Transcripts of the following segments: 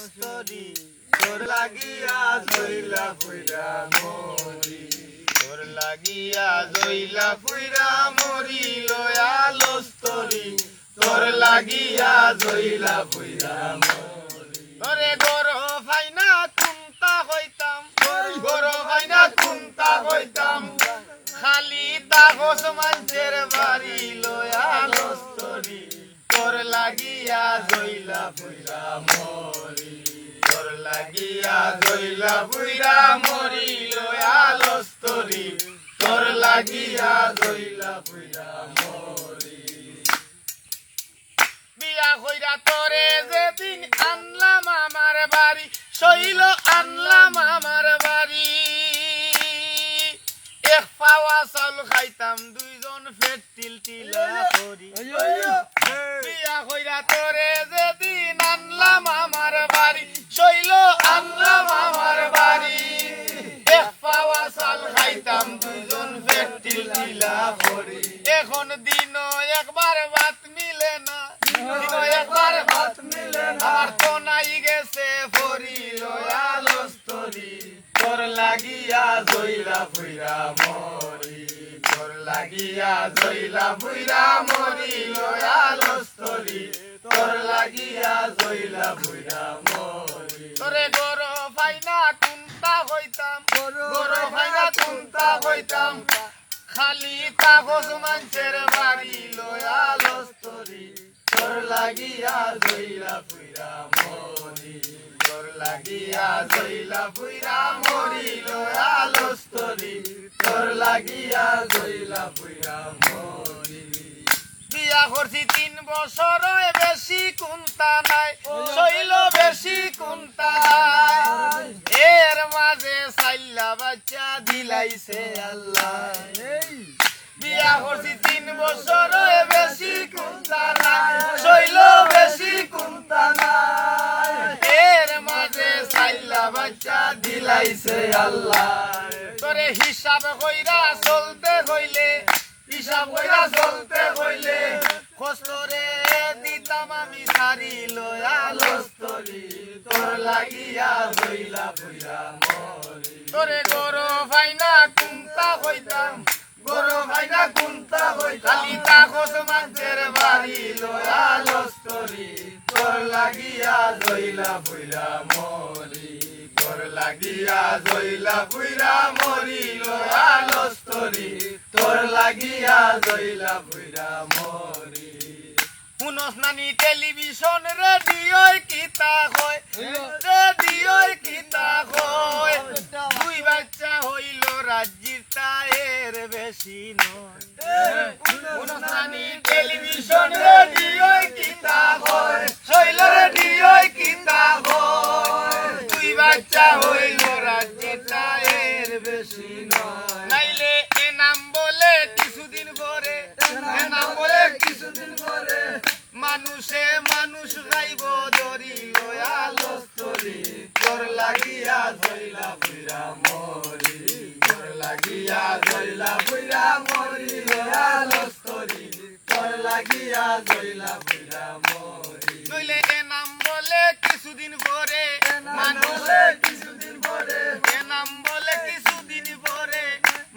স্তরি তোর লাগিয়া জইলা ফুইরা মরি তোর লাগিয়া জইলা ফুইরা মরি লয়াল স্তরি তোর লাগিয়া জইলা ফুইরা মরি তোরে গরো ফাইনা কুন্তা হইতাম গরো ফাইনা কুন্তা হইতাম খালি তাগস মানুষের বাড়ি লয়াল স্তরি তোর লাগিয়া জইলা ফুইরা মরি তোর লাগিয়া জইলা ফুইরা মরি লয়াল স্তরি তোর লাগিয়া জইলা ফুইরা মরি বিয়া কইরা তোরে যেদিন আনলাম আমার বাড়ি শৈল আনলাম আমার বাড়ি এক পাওয়া চাউল খাইতাম দুইজন পেট টিলটিলা করি বিয়া কইরা তোরে যেদিন আনলাম আমার বাড়ি শৈল আনলাম আমার বাড়ি এক পাওয়া চাউল খাইতাম দুইজন পেট টিলটিলা করি এখন দিন একবার ভাত মিলে না দিন একবার ভাত মিলে না আমার তো নাই গেছে ফরি লয়াল স্তরি তোর লাগিয়া জইলা ফুইরা মরি তোর লাগিয়া জইলা ফুইরা মরি লয়াল স্তরি তোর লাগিয়া জইলা ফুইরা মরি তোরে গরো ফাইনা কুন্তা হইতাম গরো ফাইনা কুন্তা হইতাম খালি কাগজ মানুষের বাড়ি লয়াল স্তরি তোর লাগিয়া জইলা ফুইরা মরি তোর লাগিয়া জইলা ফুইরা মরি লয়াল স্তরি তোর লাগিয়া জইলা ফুইরা মরি বিয়া করছি 3 বছর বেশি কুন্তা নাই শৈল বেশি কুন্তা নাই এর মাঝে সাইলা বাচ্চা দিলাইছে আল্লাহ বিয়া করছি 3 বছর বেশি কুন্তা নাই শৈল বেশি কুন্তা নাই এর মাঝে সাইলা বাচ্চা দিলাইছে আল্লাহ তোরে হিসাব কইরা চলতে হইলে হিসাব কইরা চলতে হইলে কষ্টরে দিতাম আমি সারি লয়াল স্তরি তোর লাগিয়া জইলা ফুইরা মরি তোরে গরো ফাইনা কুন্তা হইতাম গরো ফাইনা কুন্তা হইতাম খালি তাগস মানুষের বাড়ি লয়াল স্তরি তোর লাগিয়া জইলা ফুইরা মরি তোর লাগিয়া জইলা ফুইরা মরি লয়াল স্তরি তোর লাগিয়া জইলা ফুইরা মরি শুনস নানি টেলিভিশন রেডিও কিতা কয় রেডিও কিতা কয় দুই বাচ্চা হইল রাজ্যির তায়ের বেশি নয় শুনস নানি টেলিভিশন রেডিও কিতা কয় শৈল রেডিও কিতা কয় দুই বাচ্চা হইল রাজ্যির তায়ের বেশি নয় নাইলে এ নাম বলে কিছুদিন পরে এ নাম বলে কিছুদিন পরে মানুষে মানুষ গাইব ধরি লয়াল স্তরি তোর লাগিয়া জইলা ফুইরা মরি তোর লাগিয়া জইলা ফুইরা মরি লয়াল স্তরি তোর লাগিয়া জইলা ফুইরা মরি নইলে এ নাম বলে কিছুদিন পরে মানুষে কিছুদিন পরে এ নাম বলে কিছুদিন পরে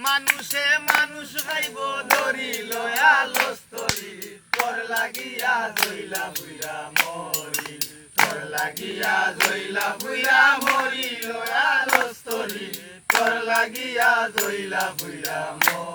মানুষে মানুষ গাইব ধরি লয়াল স্তরি তোর লাগিয়া জইলা ফুইরা মরি তোর লাগিয়া জইলা ফুইরা মরি লয়াল স্তরি তোর লাগিয়া জইলা ফুইরা মরি।